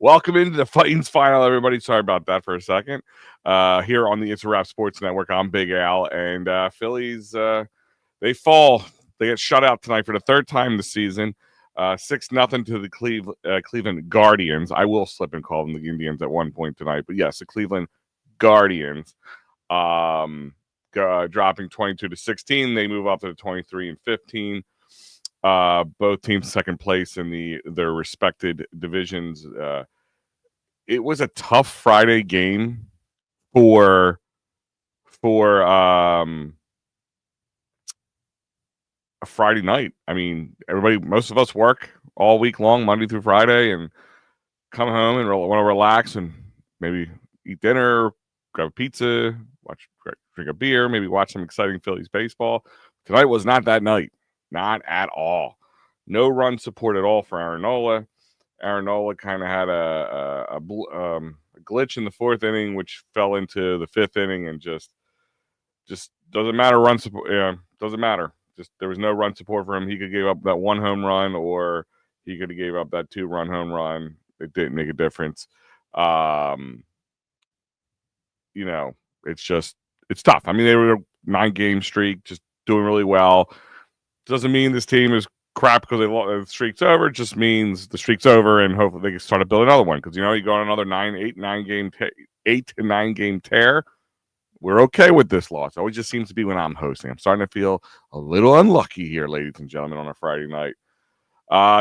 Welcome into the Titans final, everybody. Sorry about that for a second. Here on the It's a Wrap Sports Network, I'm Big Al, and Phillies, they fall. They get shut out tonight for the third time this season. 6-0 to the Cleveland Guardians. I will slip and call them the Indians at one point tonight, but yes, the Cleveland Guardians. Dropping 22-16. They move up to 23-15. Both teams second place in their respected divisions. It was a tough Friday game for a Friday night. I mean, most of us work all week long, Monday through Friday, and come home and want to relax and maybe eat dinner, grab a pizza, drink a beer, maybe watch some exciting Phillies baseball. Tonight was not that night. Not at all. No run support at all for Aaron Nola. Aaron Nola kind of had a glitch in the fourth inning, which fell into the fifth inning, and just doesn't matter. Run support, doesn't matter. Just there was no run support for him. He could give up that one home run, or he could have gave up that 2-run home run. It didn't make a difference. It's tough. I mean, they were a 9-game streak, just doing really well. Doesn't mean this team is crap because the streak's over. It just means the streak's over, and hopefully they can start to build another one. Because you go on another 8 to 9 game tear. We're okay with this loss. It always just seems to be when I'm hosting. I'm starting to feel a little unlucky here, ladies and gentlemen, on a Friday night.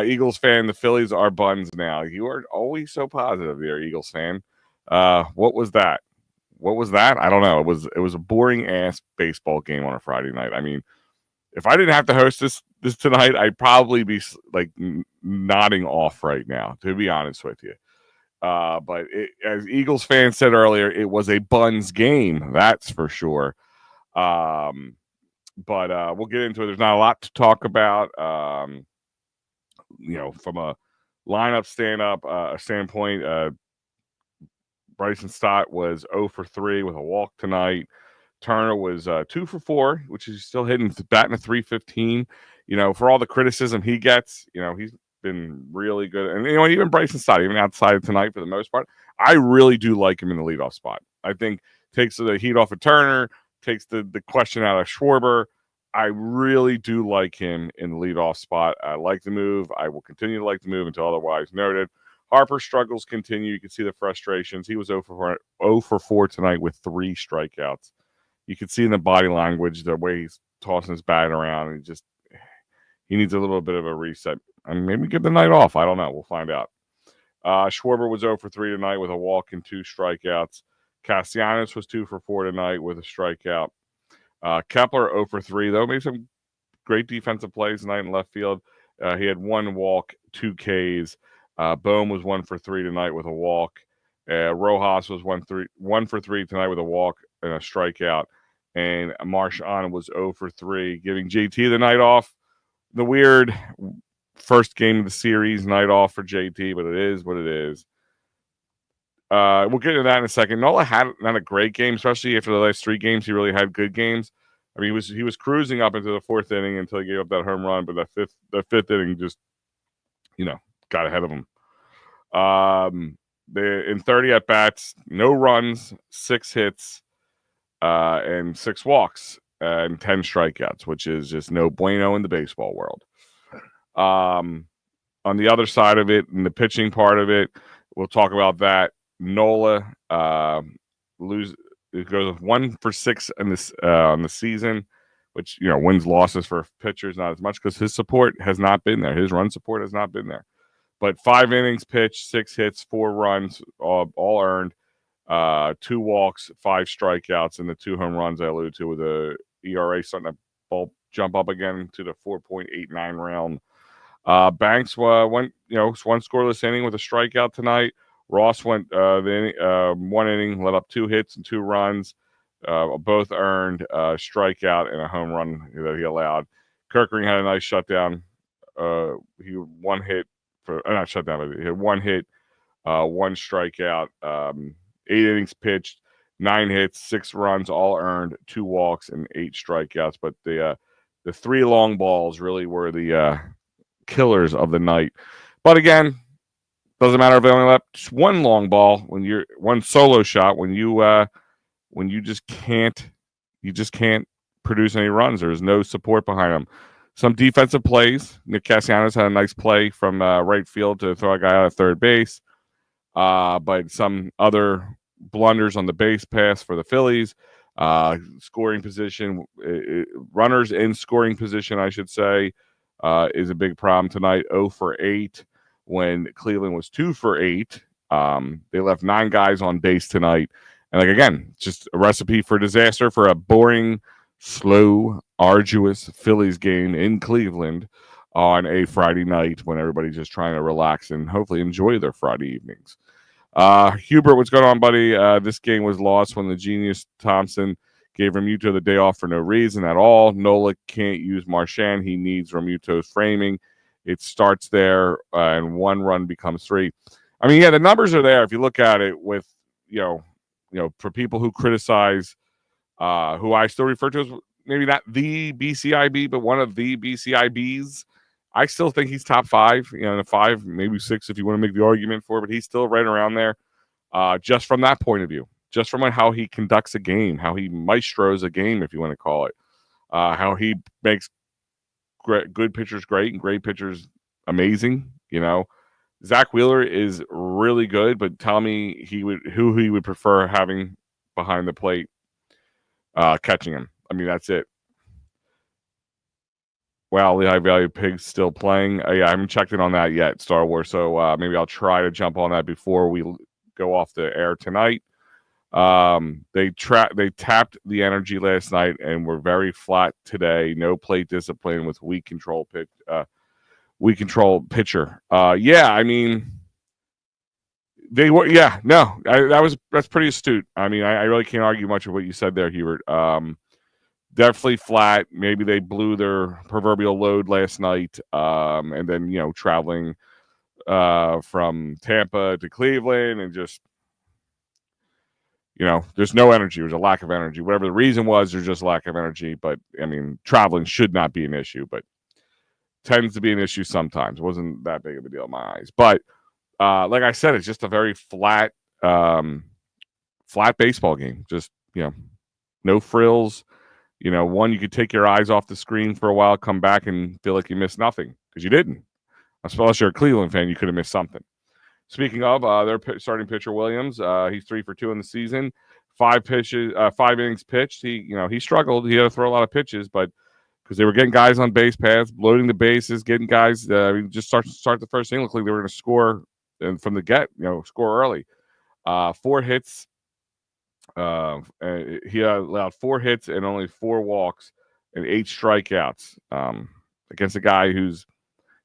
Eagles fan, the Phillies are buns now. You are always so positive there, Eagles fan. What was that? I don't know. It was a boring ass baseball game on a Friday night. I mean, if I didn't have to host this tonight, I'd probably be like nodding off right now, to be honest with you. But as Eagles fans said earlier, it was a buns game, that's for sure. But we'll get into it. There's not a lot to talk about. From a lineup standpoint, Bryson Stott was 0 for 3 with a walk tonight. Turner was 2 for 4, which is still hitting batting a .315. For all the criticism he gets, he's been really good. And even Bryson Stott, even outside of tonight for the most part, I really do like him in the leadoff spot. I think takes the heat off of Turner, takes the question out of Schwarber. I really do like him in the leadoff spot. I like the move. I will continue to like the move until otherwise noted. Harper's struggles continue. You can see the frustrations. He was 0 for 4 tonight with 3 strikeouts. You can see in the body language the way he's tossing his bat around. And he needs a little bit of a reset. And maybe give the night off. I don't know. We'll find out. Schwarber was 0 for 3 tonight with a walk and 2 strikeouts. Castellanos was 2 for 4 tonight with a strikeout. Kepler 0 for 3, though. Made some great defensive plays tonight in left field. He had 1 walk, 2 Ks. Bohm was 1 for 3 tonight with a walk. Rojas was 1 for 3 tonight with a walk and a strikeout. And Marchand was 0 for 3, giving JT the night off. The weird first game of the series night off for JT, but it is what it is. We'll get into that in a second. Nola had not a great game, especially after the last 3 games. He really had good games. I mean, he was cruising up into the 4th inning until he gave up that home run, but the fifth inning just got ahead of him. In 30 at bats, no runs, 6 hits, and 6 walks, and 10 strikeouts, which is just no bueno in the baseball world. On the other side of it, in the pitching part of it, we'll talk about that. Nola goes 1 for 6 in this on the season, which wins losses for pitchers not as much because his support has not been there. His run support has not been there. But 5 innings pitched, 6 hits, 4 runs, all earned, 2 walks, 5 strikeouts, and the 2 home runs I alluded to with the ERA starting to jump up again to the 4.89 realm. Banks went 1 scoreless inning with a strikeout tonight. Ross went 1 inning, let up 2 hits and 2 runs, both earned a strikeout and a home run that he allowed. Kirkering had a nice shutdown. He 1 hit not shutdown, but he had 1 hit, 1 strikeout, 8 innings pitched, 9 hits, 6 runs, all earned, 2 walks and 8 strikeouts. But the 3 long balls really were the killers of the night. But again, Doesn't matter if they only left just one long ball when you're one solo shot when you just can't produce any runs. There's no support behind them. Some defensive plays. Nick Castellanos had a nice play from right field to throw a guy out of third base. But some other blunders on the base pass for the Phillies. Scoring position, runners in scoring position, I should say, is a big problem tonight. 0 for 8 when Cleveland was 2 for 8. They left 9 guys on base tonight. And like again, just a recipe for disaster for a boring, slow, arduous Phillies game in Cleveland on a Friday night when everybody's just trying to relax and hopefully enjoy their Friday evenings. Hubert, what's going on, buddy? This game was lost when the genius Thompson gave Remuto the day off for no reason at all. Nola can't use Marchand. He needs Remuto's framing. It starts there, and 1 run becomes 3. I mean, yeah, the numbers are there if you look at it with, for people who criticize, who I still refer to as maybe not the BCIB, but one of the BCIBs. I still think he's top 5, in a 5, maybe 6 if you want to make the argument for it, but he's still right around there, just from that point of view, just from how he conducts a game, how he maestros a game, if you want to call it, how he makes good pitchers great and great pitchers amazing. Zach Wheeler is really good, but tell me who he would prefer having behind the plate, catching him. I mean, that's it. Well, the high value pig's still playing. Yeah, I haven't checked in on that yet, Star Wars. So maybe I'll try to jump on that before we go off the air tonight. They tapped the energy last night and were very flat today. No plate discipline with weak control pitcher. Yeah, I mean, they were. Yeah, no, that's pretty astute. I mean, I really can't argue much of what you said there, Hubert. Definitely flat. Maybe they blew their proverbial load last night, and then traveling from Tampa to Cleveland, and just there's no energy. There's a lack of energy. Whatever the reason was, there's just lack of energy. But I mean, traveling should not be an issue, but tends to be an issue sometimes. It wasn't that big of a deal in my eyes. But like I said, it's just a very flat baseball game. Just no frills. One, you could take your eyes off the screen for a while, come back and feel like you missed nothing because you didn't. Unless you're a Cleveland fan, you could have missed something. Speaking of, their starting pitcher Williams, he's 3 for 2 in the season, 5 innings pitched. He struggled. He had to throw a lot of pitches, but because they were getting guys on base paths, loading the bases, getting guys. Just start the first inning. Looked like they were going to score and from the get. Score early. 4 hits. He allowed 4 hits and only 4 walks and 8 strikeouts against a guy whose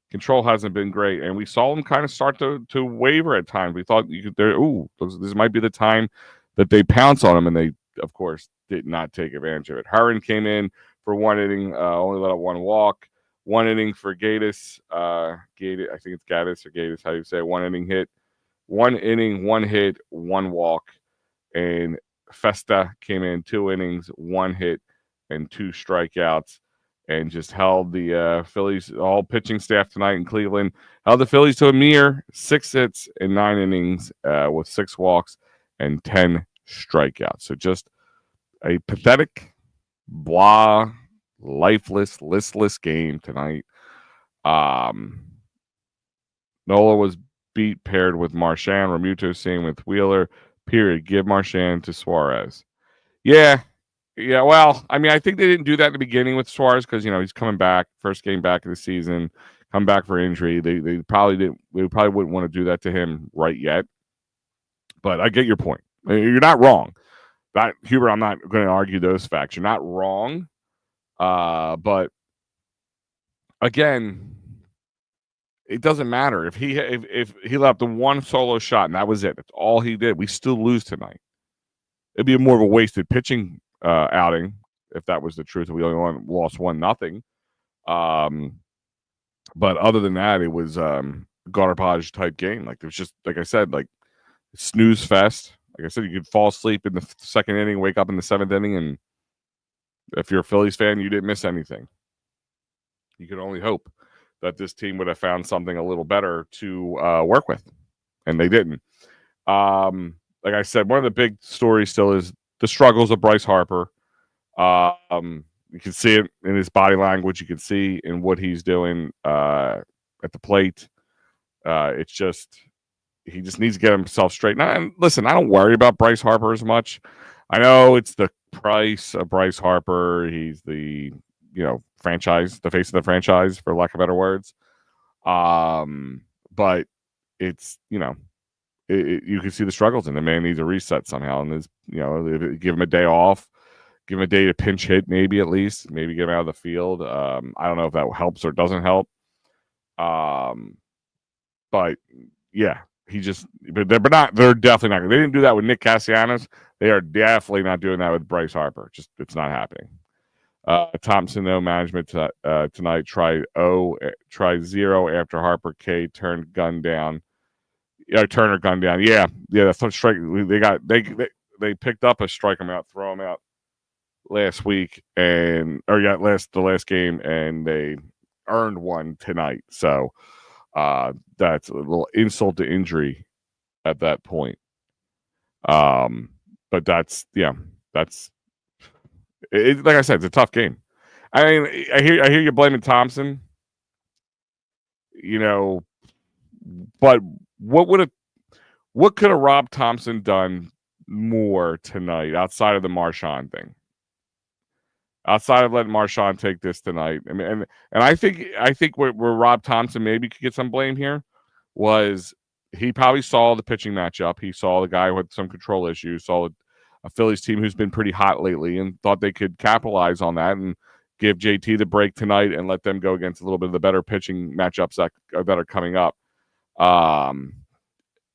control hasn't been great. And we saw him kind of start to waver at times. We thought this might be the time that they pounce on him, and they, of course, did not take advantage of it. Herron came in for 1 inning, only let up 1 walk. 1 inning for Gaddis. I think it's Gaddis or Gaddis, how do you say it? 1 inning hit. 1 inning, 1 hit, 1 walk. And Festa came in 2 innings, 1 hit, and 2 strikeouts, and just held the Phillies, all pitching staff tonight in Cleveland, held the Phillies to a mere 6 hits in 9 innings with 6 walks and 10 strikeouts. So just a pathetic, blah, lifeless, listless game tonight. Nola was beat paired with Marchand. Remuto same with Wheeler. Period. Give Marchand to Suarez. Yeah. Well, I mean, I think they didn't do that in the beginning with Suarez because he's coming back, first game back of the season, come back for injury. They probably didn't. They probably wouldn't want to do that to him right yet. But I get your point. You're not wrong. Hubert, I'm not going to argue those facts. You're not wrong. But again, it doesn't matter if he left the 1 solo shot and that was it. That's all he did. We still lose tonight. It'd be more of a wasted pitching outing if that was the truth. We only lost 1-0. But other than that, it was garbage type game. Like it was just like I said, like snooze fest. Like I said, you could fall asleep in the 2nd inning, wake up in the 7th inning, and if you're a Phillies fan, you didn't miss anything. You could only hope that this team would have found something a little better to work with. and they didn't. Like I said, one of the big stories still is the struggles of Bryce Harper. You can see it in his body language. You can see in what he's doing at the plate. It's just he just needs to get himself straight. And listen, I don't worry about Bryce Harper as much. I know it's the price of Bryce Harper. He's the franchise, the face of the franchise, for lack of better words. But it's you can see the struggles, and the man needs a reset somehow. And give him a day off, give him a day to pinch hit, maybe at least, maybe get him out of the field. I don't know if that helps or doesn't help. But yeah, but they're definitely not. They didn't do that with Nick Castellanos. They are definitely not doing that with Bryce Harper. It's not happening. Thompson, no management tonight. Try 0 after Harper K turned gun down. Turner gun down. Yeah. That's a strike. They picked up a strike him out, throw him out last week, the last game, and they earned one tonight. So that's a little insult to injury at that point. But that's it, like I said, it's a tough game. I mean, I hear you blaming Thompson, but what could have Rob Thompson done more tonight outside of the Marchand thing? Outside of letting Marchand take this tonight, I mean, and I think where Rob Thompson maybe could get some blame here was he probably saw the pitching matchup. He saw the guy with some control issues, saw a Phillies team who's been pretty hot lately, and thought they could capitalize on that and give JT the break tonight and let them go against a little bit of the better pitching matchups that are coming up.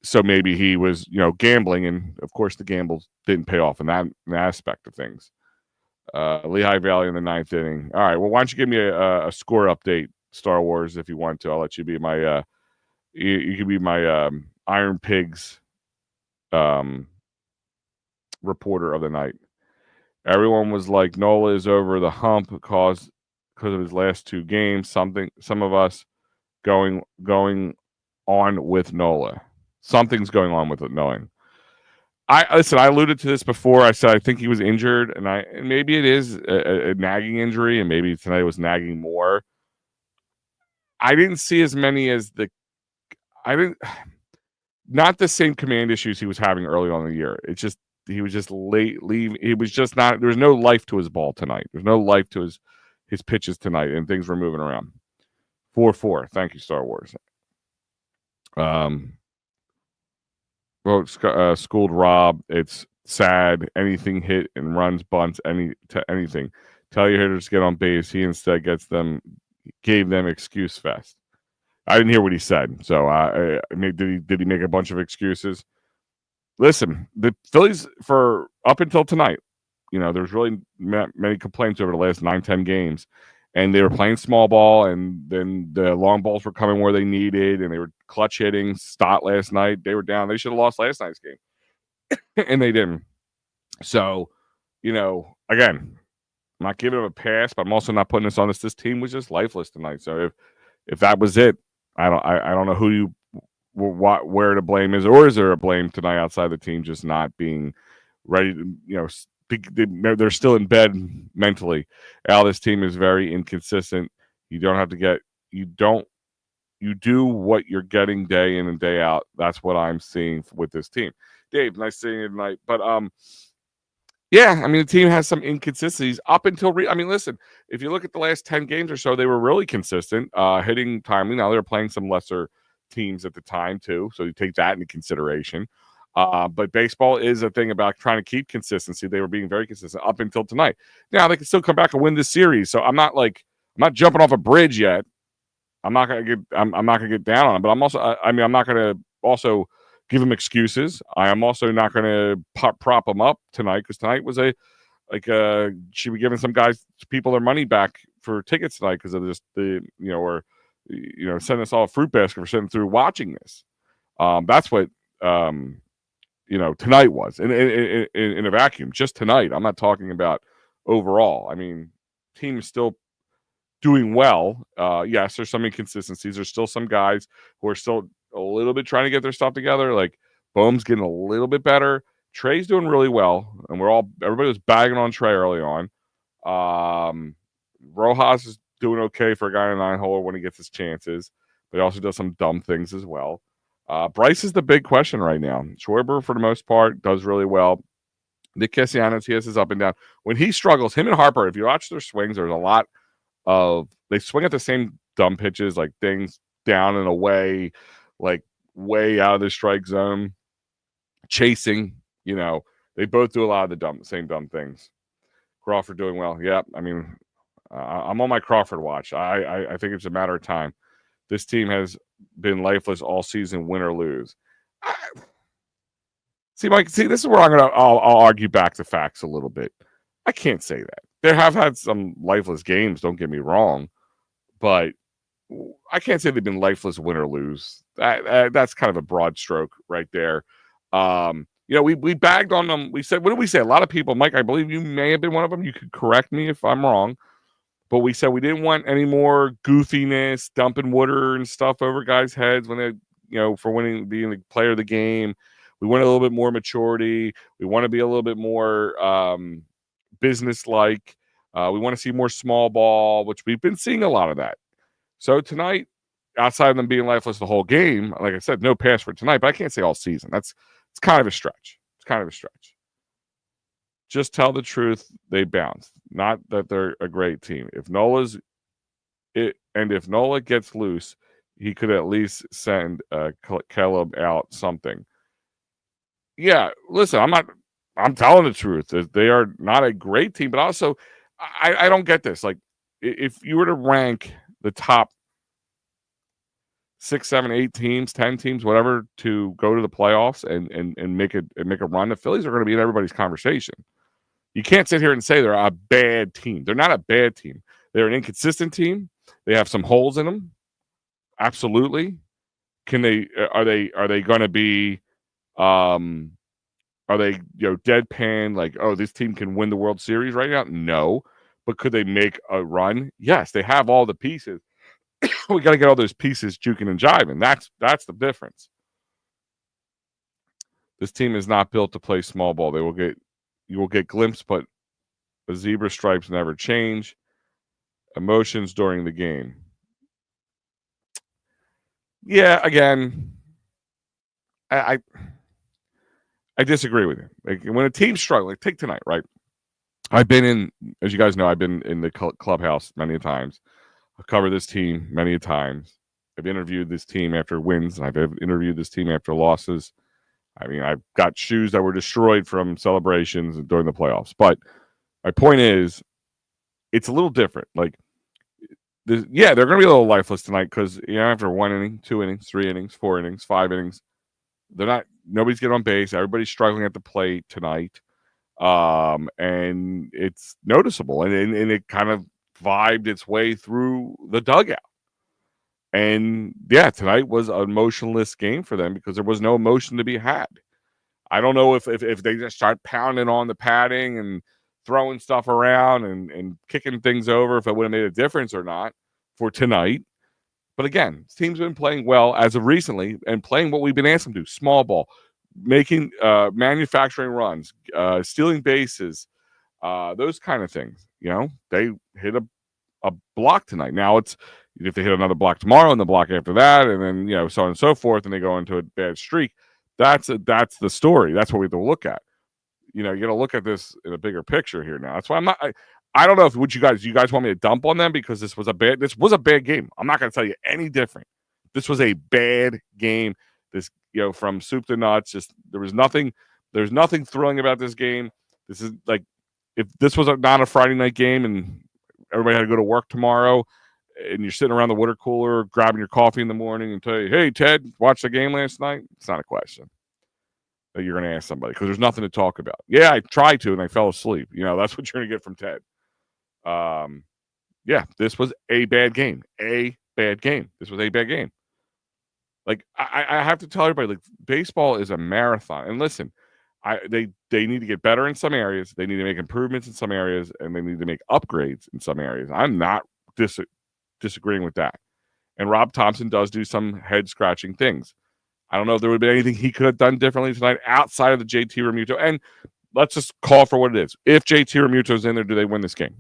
So maybe he was, gambling, and of course the gambles didn't pay off in that aspect of things. Lehigh Valley in the 9th inning. All right. Well, why don't you give me a score update, Star Wars, if you want to? I'll let you be my you can be my Iron Pigs reporter of the night. Everyone was like, Nola is over the hump because of his last 2 games. Some of us going on with Nola. Something's going on with it, knowing. I alluded to this before. I said I think he was injured, and maybe it is a nagging injury, and maybe tonight was nagging more. I didn't see as many as not the same command issues he was having early on in the year. It's just he was just late leaving. He was just not. There was no life to his ball tonight. There's no life to his pitches tonight, and things were moving around. 4-4. Thank you, Star Wars. Schooled Rob. It's sad. Anything hit and runs, bunts, anything. Tell your hitters to get on base. He instead gave them excuse fest. I didn't hear what he said. So did he make a bunch of excuses? Listen, the Phillies for up until tonight, there's really many complaints over the last 9-10 games. And they were playing small ball, and then the long balls were coming where they needed, and they were clutch hitting. Stott last night, they were down. They should have lost last night's game, and they didn't. So, again, I'm not giving them a pass, but I'm also not putting this on this. This team was just lifeless tonight. So if that was it, I don't know where the blame is, or is there a blame tonight outside the team just not being ready to, they're still in bed mentally. This team is very inconsistent. You do what you're getting day in and day out. That's what I'm seeing with this team. Dave, nice seeing you tonight. But the team has some inconsistencies up until listen, if you look at the last 10 games or so, they were really consistent, hitting timely. Now they're playing some lesser teams at the time too, so you take that into consideration. But baseball is a thing about trying to keep consistency. They were being very consistent up until tonight. Now they can still come back and win this series. So I'm not jumping off a bridge yet. I'm not gonna get down on them. But I'm not gonna also give them excuses. I am also not gonna prop them up tonight, because tonight was should be giving some people their money back for tickets tonight because of this sending us all a fruit basket for sitting through watching this. That's what tonight was in a vacuum, just tonight. I'm not talking about overall. I mean, team is still doing well. Yes, there's some inconsistencies. There's still some guys who are still a little bit trying to get their stuff together. Like Bohm's getting a little bit better. Trey's doing really well, and everybody was bagging on Trey early on. Rojas is doing okay for a guy in a 9-holer when he gets his chances, but he also does some dumb things as well. Bryce is the big question right now. Schwarber, for the most part, does really well. Nick Castellanos, he has his up and down. When he struggles, him and Harper, if you watch their swings, there's a lot of they swing at the same dumb pitches, like things down and away, like way out of the strike zone, chasing. They both do a lot of the same dumb things. Crawford doing well. Yeah, I mean, I'm on my Crawford watch. I think it's a matter of time. This team has been lifeless all season, win or lose. See, Mike. See, this is where I'll argue back the facts a little bit. I can't say that. They have had some lifeless games. Don't get me wrong, but I can't say they've been lifeless, win or lose. That's kind of a broad stroke right there. We bagged on them. We said, what did we say? A lot of people, Mike, I believe you may have been one of them. You could correct me if I'm wrong, but we said we didn't want any more goofiness, dumping water and stuff over guys' heads when they, for winning, being the player of the game. We want a little bit more maturity. We want to be a little bit more business-like. We want to see more small ball, which we've been seeing a lot of that. So tonight, outside of them being lifeless the whole game, like I said, no pass for tonight, but I can't say all season. It's kind of a stretch. Just tell the truth, they bounced. Not that they're a great team. If Nola gets loose, he could at least send Caleb out something. Yeah, listen, I'm telling the truth. They are not a great team, but also I don't get this. Like, if you were to rank the top 6, 7, 8 teams, 10 teams, whatever, to go to the playoffs and make a run, the Phillies are going to be in everybody's conversation. You can't sit here and say they're a bad team. They're not a bad team. They're an inconsistent team. They have some holes in them. Absolutely. Are they going to be are they deadpan like, oh, this team can win the World Series right now? No. But could they make a run? Yes, they have all the pieces. We got to get all those pieces juking and jiving. That's the difference. This team is not built to play small ball. You will get glimpses, but the zebra stripes never change. Emotions during the game. Yeah, again, I disagree with you. Like, when a team's struggling, like take tonight, right? I've been in, as you guys know, I've been in the clubhouse many times. I've covered this team many times. I've interviewed this team after wins, and I've interviewed this team after losses. I mean, I've got shoes that were destroyed from celebrations during the playoffs. But my point is, it's a little different. Like, they're going to be a little lifeless tonight because, after 1 inning, 2 innings, 3 innings, 4 innings, 5 innings, nobody's getting on base. Everybody's struggling at the plate tonight. And it's noticeable. And it kind of vibed its way through the dugout. And yeah, tonight was an emotionless game for them because there was no emotion to be had. I don't know if they just start pounding on the padding and throwing stuff around and kicking things over, if it would have made a difference or not for tonight. But again, this team's been playing well as of recently and playing what we've been asking them to: small ball, making manufacturing runs, stealing bases, those kind of things. They hit a block tonight. Now it's if they hit another block tomorrow and the block after that, and then so on and so forth, and they go into a bad streak. That's the story. That's what we have to look at. You got to look at this in a bigger picture here now. That's why I'm not. I don't know if you guys want me to dump on them because this was a bad game. I'm not going to tell you any different. This was a bad game. This from soup to nuts. Just there's nothing thrilling about this game. This is like if this was not a Friday night game and everybody had to go to work tomorrow, and you're sitting around the water cooler grabbing your coffee in the morning and tell you, hey, Ted, watch the game last night? It's not a question that you're going to ask somebody because there's nothing to talk about. Yeah, I tried to and I fell asleep. That's what you're going to get from Ted. Yeah, this was a bad game. This was a bad game. Like, I have to tell everybody, like, baseball is a marathon. And listen, they need to get better in some areas. They need to make improvements in some areas, and they need to make upgrades in some areas. I'm not disagreeing with that. And Rob Thompson does do some head-scratching things. I don't know if there would have been anything he could have done differently tonight outside of the JT Realmuto. And let's just call for what it is. If JT Realmuto's in there, do they win this game?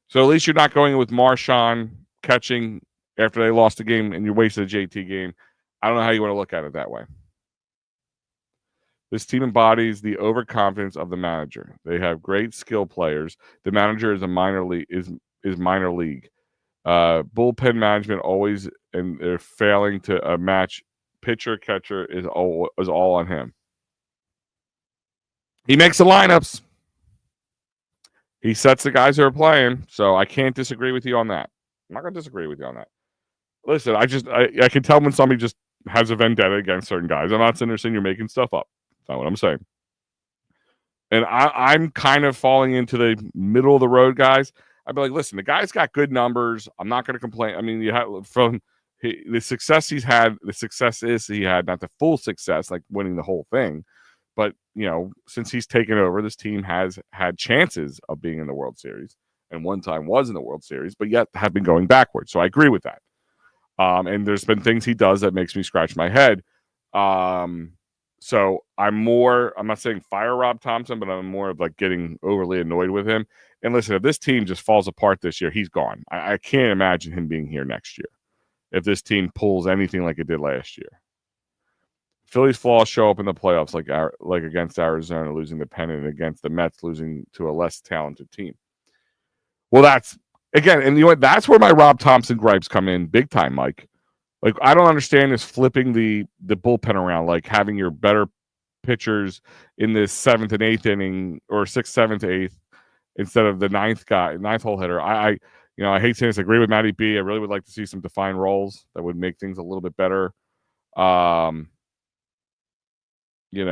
So at least you're not going with Marshawn catching after they lost the game and you wasted a JT game. I don't know how you want to look at it that way. This team embodies the overconfidence of the manager. They have great skill players. The manager is a minor league is minor league. Bullpen management always, and they're failing to match pitcher catcher is all on him. He makes the lineups. He sets the guys who are playing. So I can't disagree with you on that. I'm not going to disagree with you on that. Listen, I can tell when somebody just has a vendetta against certain guys. I'm not sitting there saying you're making stuff up. That's not what I'm saying. And I'm kind of falling into the middle of the road guys. I'd be like, listen, the guy's got good numbers. I'm not going to complain. I mean, you have from the success he's had. The success is he had not the full success, like winning the whole thing, but since he's taken over, this team has had chances of being in the World Series, and one time was in the World Series, but yet have been going backwards. So I agree with that. And there's been things he does that makes me scratch my head. So I'm not saying fire Rob Thompson, but I'm more of like getting overly annoyed with him. And listen, if this team just falls apart this year, he's gone. I can't imagine him being here next year if this team pulls anything like it did last year. Phillies flaws show up in the playoffs, like against Arizona, losing the pennant, against the Mets, losing to a less talented team. Well, that's again, and you know what? That's where my Rob Thompson gripes come in big time, Mike. Like, I don't understand this flipping the bullpen around, like having your better pitchers in this 7th and 8th inning or 6th, 7th, 8th instead of the ninth hole hitter. I hate saying this. I agree with Matty B. I really would like to see some defined roles that would make things a little bit better. But you're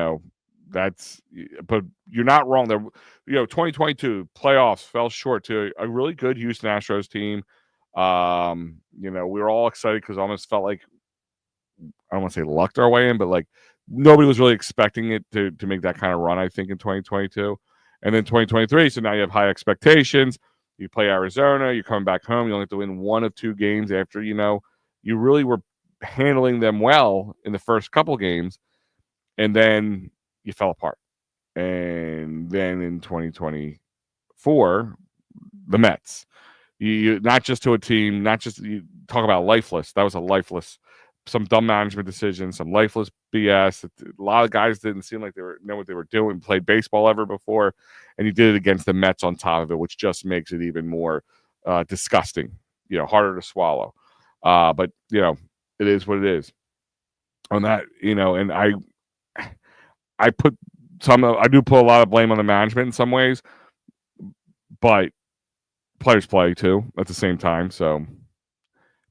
not wrong there. 2022 playoffs fell short to a really good Houston Astros team. We were all excited because it almost felt like, I don't want to say lucked our way in, but like nobody was really expecting it to make that kind of run, I think, in 2022. And then 2023, so now you have high expectations. You play Arizona, you're coming back home, you only have to win one of two games after, you really were handling them well in the first couple games, and then you fell apart. And then in 2024, the Mets. You not just to a team, not just you talk about lifeless. That was a lifeless, some dumb management decisions, some lifeless BS. A lot of guys didn't seem like they know what they were doing, played baseball ever before, and you did it against the Mets on top of it, which just makes it even more disgusting. Harder to swallow. But it is what it is. On that, and I do put a lot of blame on the management in some ways, but players play too at the same time, so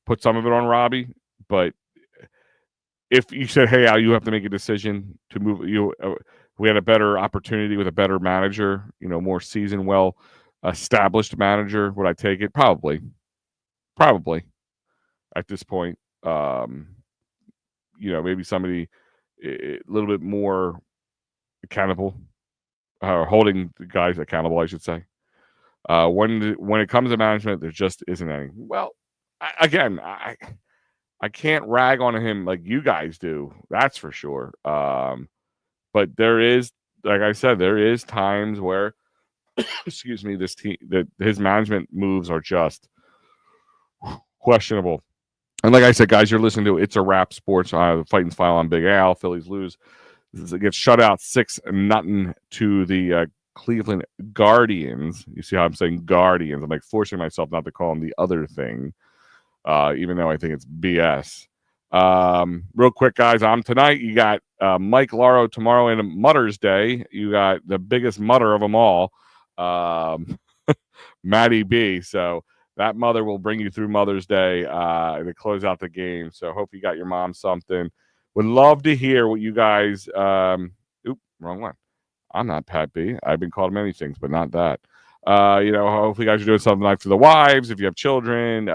put some of it on Robbie. But if you said, "Hey, Al, you have to make a decision to move," we had a better opportunity with a better manager, more seasoned, well established manager. Would I take it? Probably at this point. Maybe somebody a little bit more accountable, or holding the guys accountable, I should say. When it comes to management, there just isn't any. Well, I can't rag on him like you guys do. That's for sure. But there is, like I said, there is times where, excuse me, this team that his management moves are just questionable. And like I said, guys, you're listening to It's a Wrap Sports. The Fighting's Final on Big Al. Phillies lose. It gets shut out 6-0 to the Cleveland Guardians. You see how I'm saying Guardians? I'm like forcing myself not to call them the other thing, even though I think it's BS. Real quick, guys, tonight. You got Mike Laro tomorrow and Mutter's Day. You got the biggest mutter of them all, Matty B. So that mother will bring you through Mother's Day to close out the game. So hope you got your mom something. Would love to hear what you guys. Wrong one. I'm not Pat B. I've been called many things, but not that. Hopefully you guys are doing something nice for the wives. If you have children,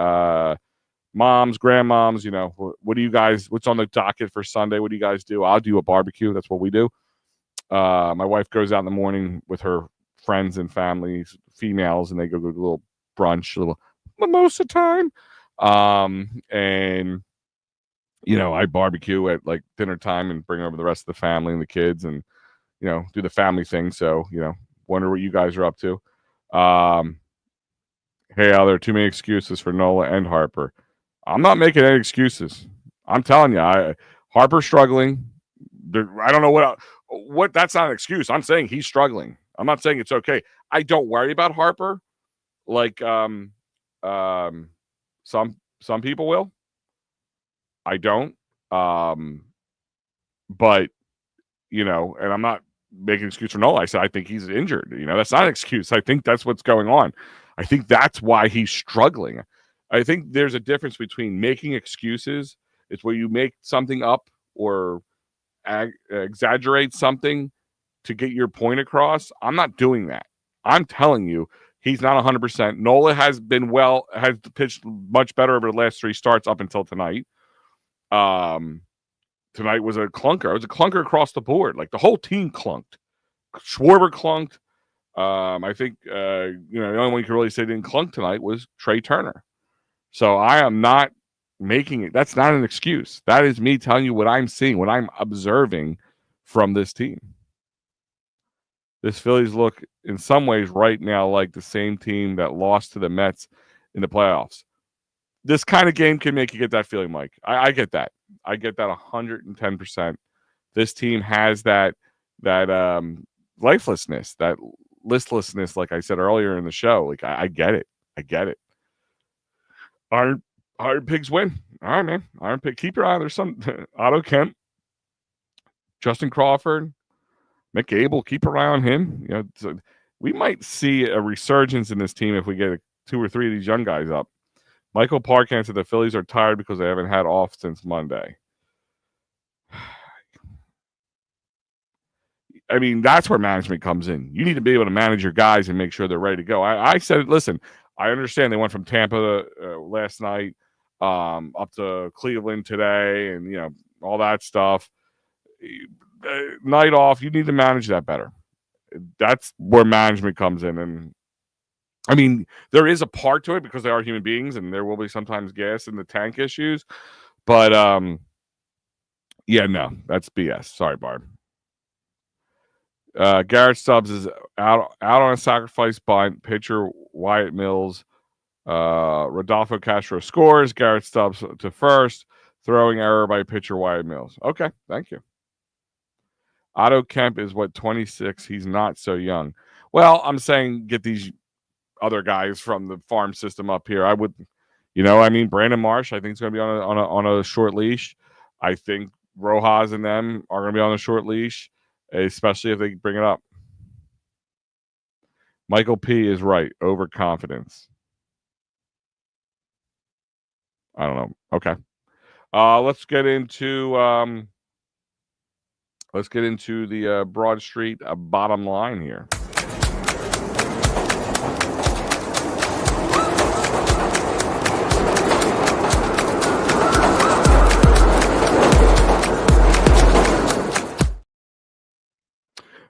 moms, grandmoms, what do you guys? What's on the docket for Sunday? What do you guys do? I'll do a barbecue. That's what we do. My wife goes out in the morning with her friends and families, females, and they go to a little brunch, a little mimosa time. And I barbecue at like dinner time and bring over the rest of the family and the kids and do the family thing. So wonder what you guys are up to. Hey, Al, there are too many excuses for Nola and Harper. I'm not making any excuses. I'm telling you, Harper's struggling. I don't know what. That's not an excuse. I'm saying he's struggling. I'm not saying it's okay. I don't worry about Harper like some people will. I don't. But and I'm not making an excuse for Nola. I said I think he's injured. That's not an excuse. I think that's what's going on. I think that's why he's struggling. I think there's a difference between making excuses. It's where you make something up or exaggerate something to get your point across. I'm not doing that. I'm telling you, he's not 100%. Nola has pitched much better over the last 3 starts up until tonight. Tonight was a clunker. It was a clunker across the board. Like the whole team clunked. Schwarber clunked. I think the only one you could really say didn't clunk tonight was Trey Turner. So I am not making it. That's not an excuse. That is me telling you what I'm seeing, what I'm observing from this team. This Phillies look in some ways right now like the same team that lost to the Mets in the playoffs. This kind of game can make you get that feeling, Mike. I get that. I get that 110%. This team has that lifelessness, that listlessness, like I said earlier in the show. Like I get it. I get it. Iron Pigs win. All right, man. Iron Pig. Keep your eye on. There's some Otto Kemp, Justin Crawford, Mick Gable. Keep your eye on him. So we might see a resurgence in this team if we get 2 or 3 of these young guys up. Michael Parkan said the Phillies are tired because they haven't had off since Monday. I mean, that's where management comes in. You need to be able to manage your guys and make sure they're ready to go. I said, listen, I understand they went from Tampa last night up to Cleveland today and, all that stuff. Night off, you need to manage that better. That's where management comes in. And, I mean, there is a part to it because they are human beings and there will be sometimes gas in the tank issues. But, yeah, no, that's BS. Sorry, Barb. Garrett Stubbs is out on a sacrifice bunt. Pitcher Wyatt Mills, Rodolfo Castro scores. Garrett Stubbs to first. Throwing error by pitcher Wyatt Mills. Okay, thank you. Otto Kemp is 26. He's not so young. Well, I'm saying get these other guys from the farm system up here. I would, Brandon Marsh. I think is going to be on a short leash. I think Rojas and them are going to be on a short leash, especially if they bring it up. Michael P. is right. Overconfidence. I don't know. Okay. Let's get into the Broad Street bottom line here.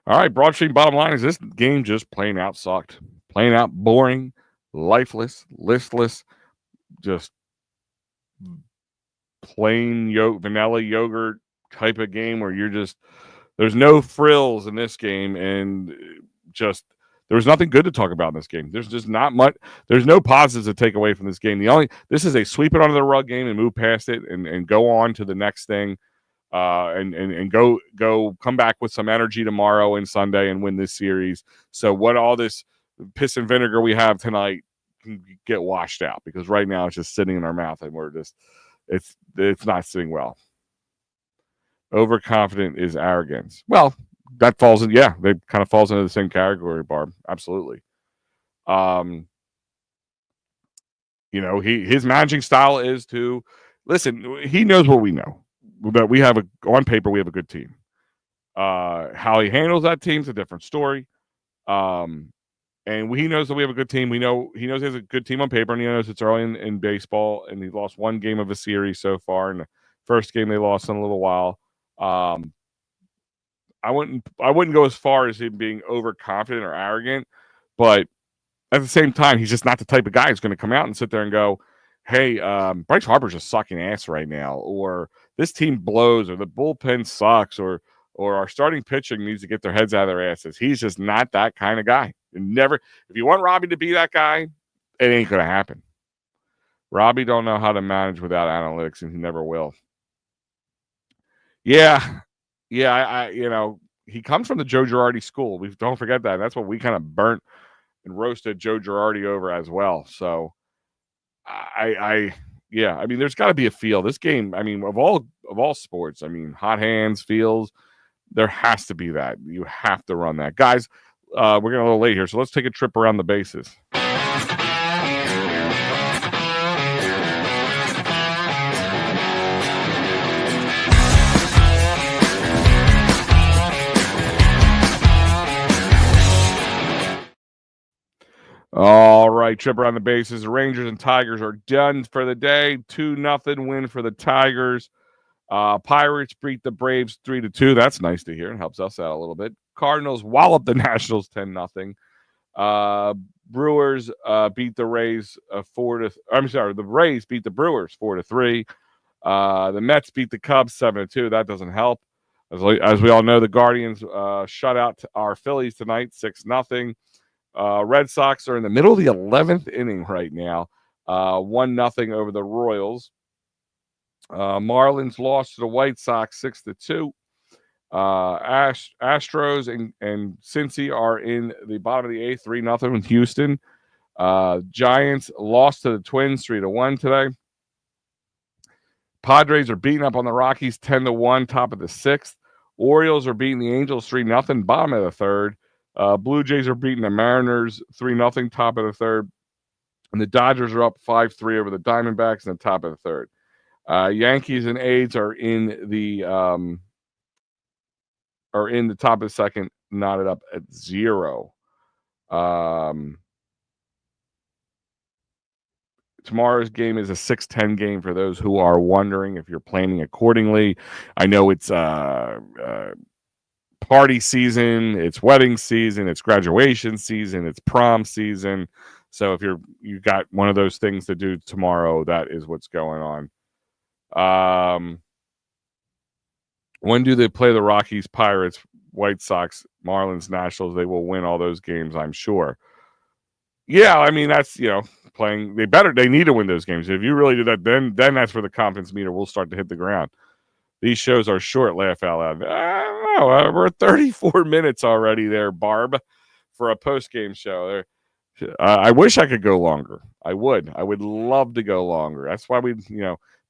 All right, Broad Street bottom line is this game just plain out sucked. Plain out boring, lifeless, listless, just plain vanilla yogurt type of game where there's no frills in this game and just there was nothing good to talk about in this game. There's just not much. There's no positives to take away from this game. This is a sweep it under the rug game and move past it and go on to the next thing. And go come back with some energy tomorrow and Sunday and win this series. So what all this piss and vinegar we have tonight can get washed out because right now it's just sitting in our mouth and we're just it's not sitting well. Overconfident is arrogance. Well, that falls in they kind of falls into the same category, Barb. Absolutely. His managing style is to listen. He knows what we know. But on paper, we have a good team. How he handles that team's a different story. And he knows that we have a good team. He knows he has a good team on paper, and he knows it's early in baseball, and he lost 1 game of a series so far. And the first game they lost in a little while. I wouldn't go as far as him being overconfident or arrogant, but at the same time, he's just not the type of guy who's going to come out and sit there and go, hey, Bryce Harper's just sucking ass right now, or this team blows, or the bullpen sucks, or our starting pitching needs to get their heads out of their asses. He's just not that kind of guy. Never. If you want Robbie to be that guy, it ain't gonna happen. Robbie don't know how to manage without analytics, and he never will. Yeah, I he comes from the Joe Girardi school. We don't forget that. That's what we kind of burnt and roasted Joe Girardi over as well. So yeah, I mean, there's got to be a feel. This game, I mean, of all sports, I mean, hot hands, feels, there has to be that. You have to run that. Guys, we're getting a little late here, so let's take a trip around the bases. All right, trip around the bases. The Rangers and Tigers are done for the day. 2-0 win for the Tigers. Pirates beat the Braves 3-2. That's nice to hear. It helps us out a little bit. Cardinals wallop the Nationals 10-0. Brewers beat the Rays the Rays beat the Brewers 4-3. The Mets beat the Cubs 7-2. That doesn't help. As we all know, the Guardians shut out our Phillies tonight 6-0. Red Sox are in the middle of the 11th inning right now, 1-0 over the Royals. Marlins lost to the White Sox 6-2. Astros and Cincy are in the bottom of the 8th, 3-0 with Houston. Giants lost to the Twins 3-1 today. Padres are beating up on the Rockies 10-1, top of the 6th. Orioles are beating the Angels 3-0, bottom of the 3rd. Blue Jays are beating the Mariners 3-0, top of the 3rd. And the Dodgers are up 5-3 over the Diamondbacks in the top of the 3rd. Yankees and A's are in the top of the 2nd, knotted up at 0. Tomorrow's game is a 6:10 game for those who are wondering if you're planning accordingly. I know it's party season, it's wedding season, it's graduation season, it's prom season. So if you got one of those things to do tomorrow, that is what's going on. When do they play the Rockies, Pirates, White Sox, Marlins, Nationals? They will win all those games, I'm sure. Yeah, I mean, that's, playing. They need to win those games. If you really do that, then that's where the confidence meter will start to hit the ground. These shows are short, laugh out loud. I don't know. We're 34 minutes already there, Barb, for a post-game show. I wish I could go longer. I would love to go longer. That's why we,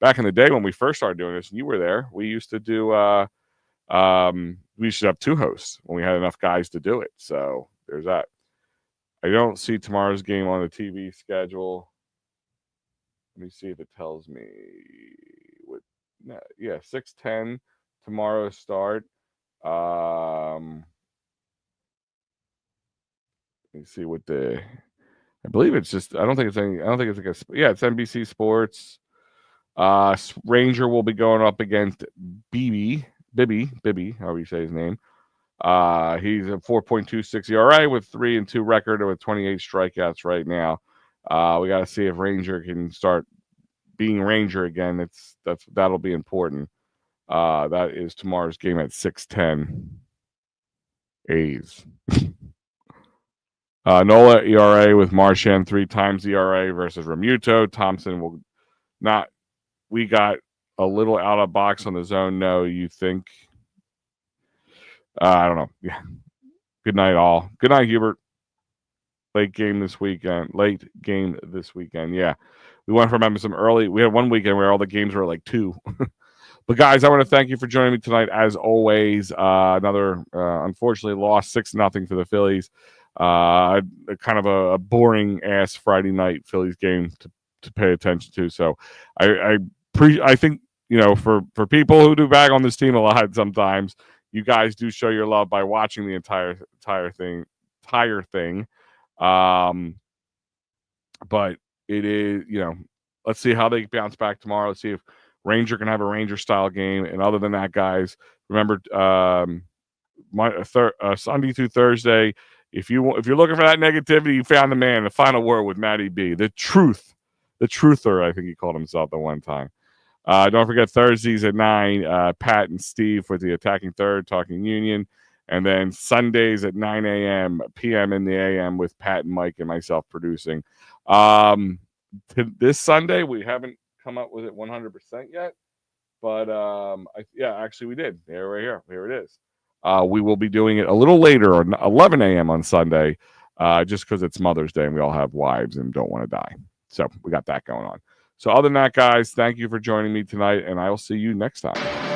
back in the day when we first started doing this, and you were there, we used to do, we should have 2 hosts when we had enough guys to do it. So there's that. I don't see tomorrow's game on the TV schedule. Let me see if it tells me. 6:10 tomorrow's start. Let me see what I believe it's just. I don't think it's it's NBC Sports. Ranger will be going up against Bibby, however you say his name. He's a 4.26 ERA with 3-2 record with 28 strikeouts right now. We got to see if Ranger can start being Ranger again. That'll be important. That is tomorrow's game at 6:10. A's. Nola ERA with Marchand 3 times ERA versus Remuto. Thompson will not. We got a little out of box on the zone. No, you think? I don't know. Yeah. Good night, all. Good night, Hubert. Late game this weekend. Yeah. We went from some early. We had one weekend where all the games were like 2. But guys, I want to thank you for joining me tonight. As always, another unfortunately lost 6-0 for the Phillies. Kind of a boring ass Friday night Phillies game to pay attention to. So I think for people who do bag on this team a lot sometimes, you guys do show your love by watching the entire thing. But it is, let's see how they bounce back tomorrow. Let's see if Ranger can have a Ranger style game. And other than that, guys, remember Sunday through Thursday. If you're looking for that negativity, you found the man. The final word with Matty B. The truth the truther, I think he called himself at one time. Don't forget Thursdays at 9, Pat and Steve with the Attacking Third, Talking Union. And then Sundays at 9 a.m., p.m. in the a.m. with Pat and Mike and myself producing. This Sunday, we haven't come up with it 100% yet. But actually we did. Right here. Here it is. We will be doing it a little later, or 11 a.m. on Sunday, just because it's Mother's Day and we all have wives and don't want to die. So we got that going on. So other than that, guys, thank you for joining me tonight, and I will see you next time.